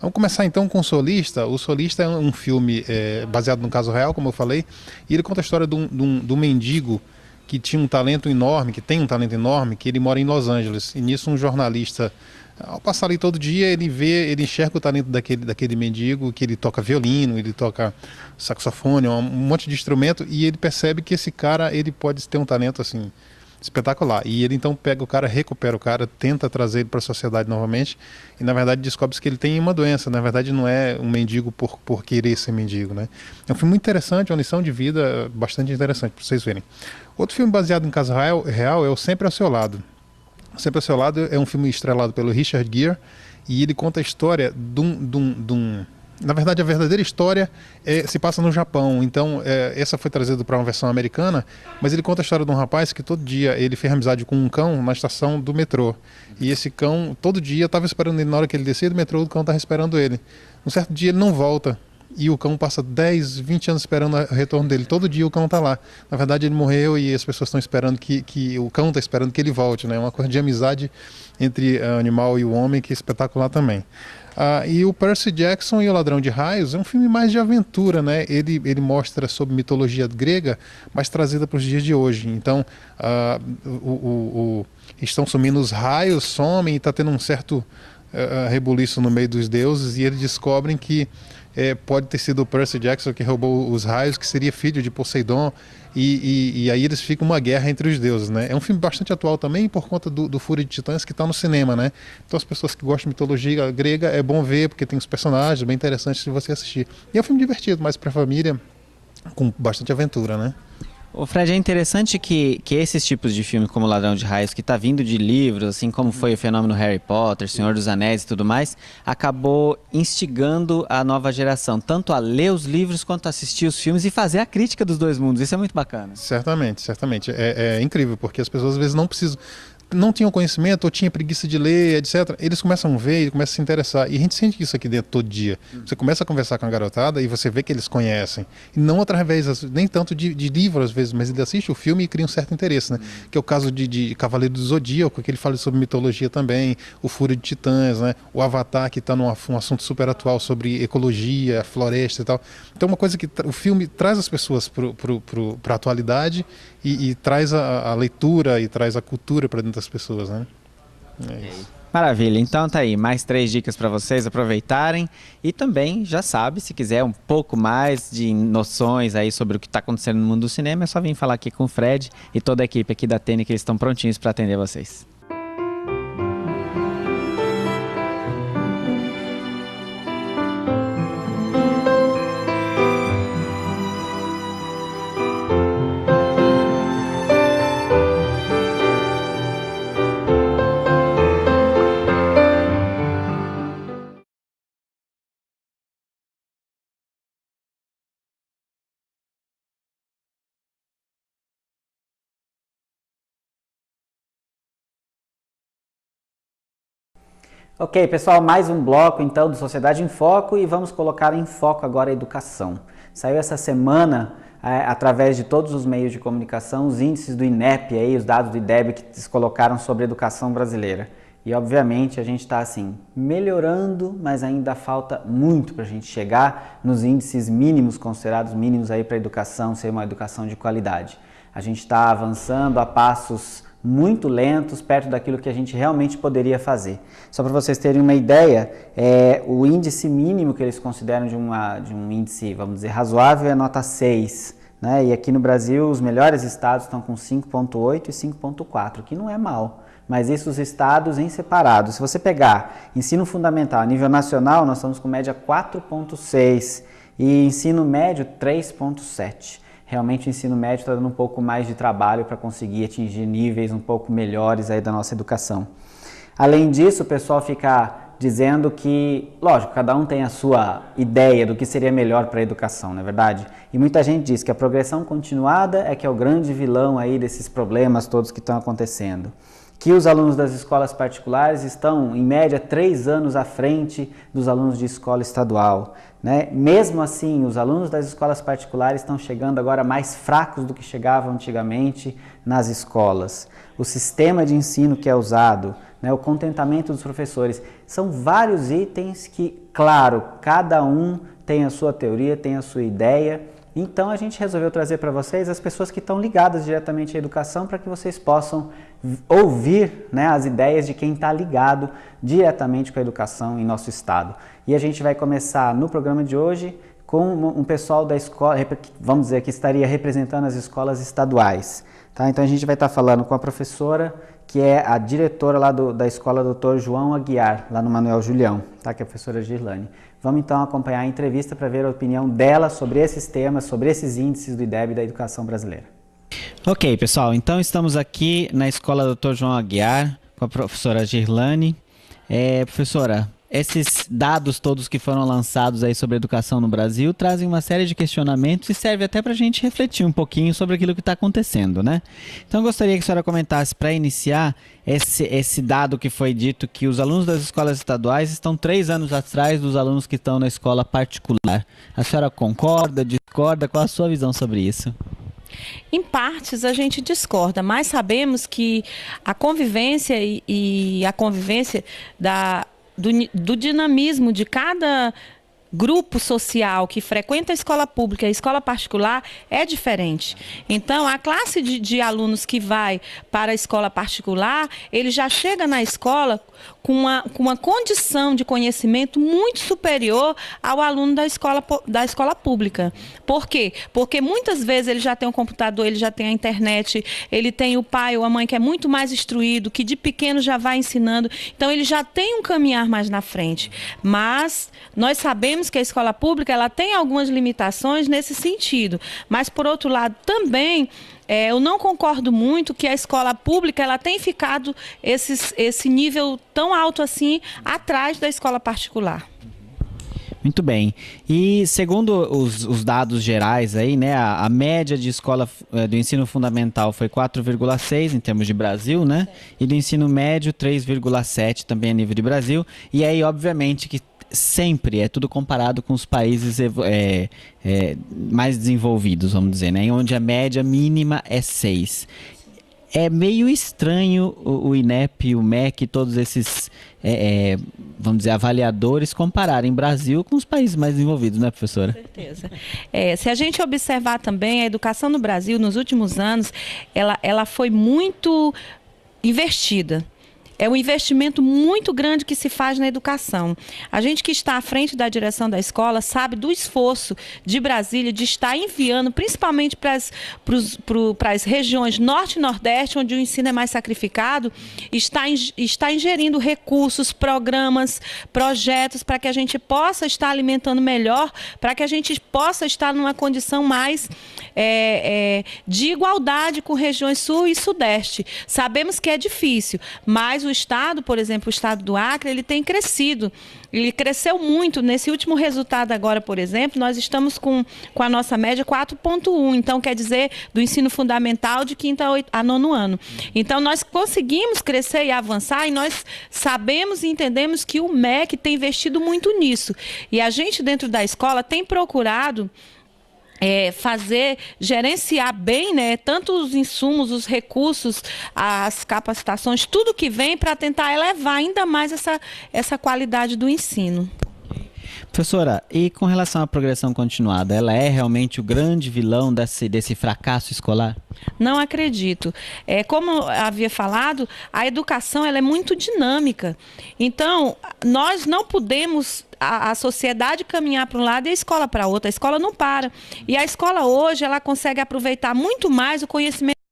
Vamos começar então com o Solista. O Solista é um filme baseado no caso real, como eu falei, e ele conta a história de um mendigo que tinha um talento enorme, que tem um talento enorme, que ele mora em Los Angeles. E nisso um jornalista, ao passar ali todo dia, ele enxerga o talento daquele mendigo, que ele toca violino, ele toca saxofone, um monte de instrumento, e ele percebe que esse cara, ele pode ter um talento assim espetacular. E ele então pega o cara, recupera o cara, tenta trazer ele para a sociedade novamente, e na verdade descobre que ele tem uma doença. Na verdade não é um mendigo por querer ser mendigo, né? É um filme muito interessante, uma lição de vida bastante interessante para vocês verem. Outro filme baseado em caso real é o Sempre ao Seu Lado. Sempre ao Seu Lado é um filme estrelado pelo Richard Gere, e ele conta a história na verdade, a verdadeira história se passa no Japão. Então, essa foi trazida para uma versão americana, mas ele conta a história de um rapaz que todo dia ele fez amizade com um cão na estação do metrô. E esse cão, todo dia, estava esperando ele. Na hora que ele descia do metrô, o cão estava esperando ele. Um certo dia ele não volta, e o cão passa 10, 20 anos esperando o retorno dele. Todo dia o cão está lá. Na verdade, ele morreu e as pessoas estão esperando que o cão está esperando que ele volte, né? Uma coisa de amizade entre o animal e o homem que é espetacular também. E o Percy Jackson e o Ladrão de Raios é um filme mais de aventura, né? Ele mostra sobre mitologia grega, mas trazida para os dias de hoje. Então, estão sumindo os raios, somem, e está tendo um certo rebuliço no meio dos deuses, e eles descobrem que pode ter sido o Percy Jackson que roubou os raios, que seria filho de Poseidon, e aí eles ficam uma guerra entre os deuses, né? É um filme bastante atual também por conta do Fúria de Titãs, que está no cinema, né? Então as pessoas que gostam de mitologia grega é bom ver, porque tem os personagens bem interessantes de você assistir. E é um filme divertido, mas para a família, com bastante aventura, né? O Fred, é interessante que esses tipos de filme como Ladrão de Raios, que está vindo de livros, assim como foi o fenômeno Harry Potter, Senhor dos Anéis e tudo mais, acabou instigando a nova geração, tanto a ler os livros quanto a assistir os filmes e fazer a crítica dos dois mundos. Isso é muito bacana. Certamente, certamente. É incrível, porque as pessoas às vezes não tinham conhecimento ou tinha preguiça de ler, etc. Eles começam a ver e começam a se interessar. E a gente sente isso aqui dentro todo dia. Você começa a conversar com a garotada e você vê que eles conhecem. E não através, nem tanto de livro às vezes, mas ele assiste o filme e cria um certo interesse, né? Que é o caso de Cavaleiro do Zodíaco, que ele fala sobre mitologia também, o Fúria de Titãs, né? O Avatar, que está um assunto super atual sobre ecologia, floresta e tal. Então uma coisa que o filme traz as pessoas para a atualidade e traz a leitura e traz a cultura para dentro das pessoas, né? É isso. Maravilha, então tá aí, mais 3 dicas para vocês aproveitarem, e também, já sabe, se quiser um pouco mais de noções aí sobre o que está acontecendo no mundo do cinema, é só vir falar aqui com o Fred e toda a equipe aqui da TN, que eles estão prontinhos para atender vocês. Ok, pessoal, mais um bloco então do Sociedade em Foco, e vamos colocar em foco agora a educação. Saiu essa semana, através de todos os meios de comunicação, os índices do INEP, aí, os dados do IDEB que se colocaram sobre a educação brasileira. E obviamente a gente está assim, melhorando, mas ainda falta muito para a gente chegar nos índices mínimos, considerados mínimos aí para a educação ser uma educação de qualidade. A gente está avançando a passos muito lentos, perto daquilo que a gente realmente poderia fazer. Só para vocês terem uma ideia, o índice mínimo que eles consideram de um índice, vamos dizer, razoável é nota 6. Né? E aqui no Brasil, os melhores estados estão com 5,8 e 5,4, que não é mal. Mas isso os estados em separado. Se você pegar ensino fundamental a nível nacional, nós estamos com média 4,6 e ensino médio 3,7. Realmente o ensino médio está dando um pouco mais de trabalho para conseguir atingir níveis um pouco melhores aí da nossa educação. Além disso, o pessoal fica dizendo que, lógico, cada um tem a sua ideia do que seria melhor para a educação, não é verdade? E muita gente diz que a progressão continuada é que é o grande vilão aí desses problemas todos que estão acontecendo. Que os alunos das escolas particulares estão, em média, 3 anos à frente dos alunos de escola estadual. Né? Mesmo assim, os alunos das escolas particulares estão chegando agora mais fracos do que chegavam antigamente nas escolas. O sistema de ensino que é usado, né, o contentamento dos professores, São vários itens que, claro, cada um tem a sua teoria, tem a sua ideia. Então a gente resolveu trazer para vocês as pessoas que estão ligadas diretamente à educação para que vocês possam ouvir, né, as ideias de quem está ligado diretamente com a educação em nosso estado. E a gente vai começar no programa de hoje com um pessoal da escola, vamos dizer, que estaria representando as escolas estaduais. Tá? Então a gente vai estar falando com a professora, que é a diretora lá da escola Dr. João Aguiar, lá no Manuel Julião, tá? Que é a professora Girlane. Vamos então acompanhar a entrevista para ver a opinião dela sobre esses temas, sobre esses índices do IDEB da educação brasileira. Ok, pessoal, então estamos aqui na escola Dr. João Aguiar com a professora Girlane. Professora, esses dados todos que foram lançados aí sobre a educação no Brasil trazem uma série de questionamentos e serve até para a gente refletir um pouquinho sobre aquilo que está acontecendo, né? Então eu gostaria que a senhora comentasse, para iniciar, esse dado que foi dito, que os alunos das escolas estaduais estão 3 anos atrás dos alunos que estão na escola particular. A senhora concorda, discorda? Qual a sua visão sobre isso? Em partes a gente discorda, mas sabemos que a convivência e a convivência do dinamismo de cada grupo social que frequenta a escola pública e a escola particular é diferente. Então, a classe de alunos que vai para a escola particular, ele já chega na escola com uma condição de conhecimento muito superior ao aluno da escola pública. Por quê? Porque muitas vezes ele já tem um computador, ele já tem a internet, ele tem o pai ou a mãe que é muito mais instruído, que de pequeno já vai ensinando, então ele já tem um caminhar mais na frente. Mas nós sabemos que a escola pública ela tem algumas limitações nesse sentido, mas por outro lado também eu não concordo muito que a escola pública ela tem ficado esse nível tão alto assim atrás da escola particular. Muito bem. E segundo os dados gerais aí, né, a média de escola do ensino fundamental foi 4,6 em termos de Brasil, né? E do ensino médio 3,7 também a nível de Brasil. E aí, obviamente, que sempre é tudo comparado com os países mais desenvolvidos, vamos dizer, né? Onde a média mínima é 6. É meio estranho o INEP, o MEC, todos esses, vamos dizer, avaliadores compararem Brasil com os países mais desenvolvidos, né, professora? Com certeza. Se a gente observar também, a educação no Brasil, nos últimos anos, ela foi muito investida. É um investimento muito grande que se faz na educação. A gente que está à frente da direção da escola sabe do esforço de Brasília de estar enviando, principalmente para as regiões norte e nordeste, onde o ensino é mais sacrificado, está ingerindo recursos, programas, projetos para que a gente possa estar alimentando melhor, para que a gente possa estar numa condição mais de igualdade com regiões sul e sudeste. Sabemos que é difícil, mas o estado, por exemplo, o estado do Acre, ele tem crescido. Ele cresceu muito. Nesse último resultado agora, por exemplo, nós estamos com a nossa média 4,1. Então, quer dizer, do ensino fundamental de 5º a 9º ano. Então, nós conseguimos crescer e avançar e nós sabemos e entendemos que o MEC tem investido muito nisso. E a gente, dentro da escola, tem procurado gerenciar bem, né, tanto os insumos, os recursos, as capacitações, tudo que vem para tentar elevar ainda mais essa qualidade do ensino. Professora, e com relação à progressão continuada, ela é realmente o grande vilão desse fracasso escolar? Não acredito. Como havia falado, a educação ela é muito dinâmica. Então, nós não podemos a sociedade caminhar para um lado e a escola para outro. A escola não para. E a escola hoje ela consegue aproveitar muito mais o conhecimento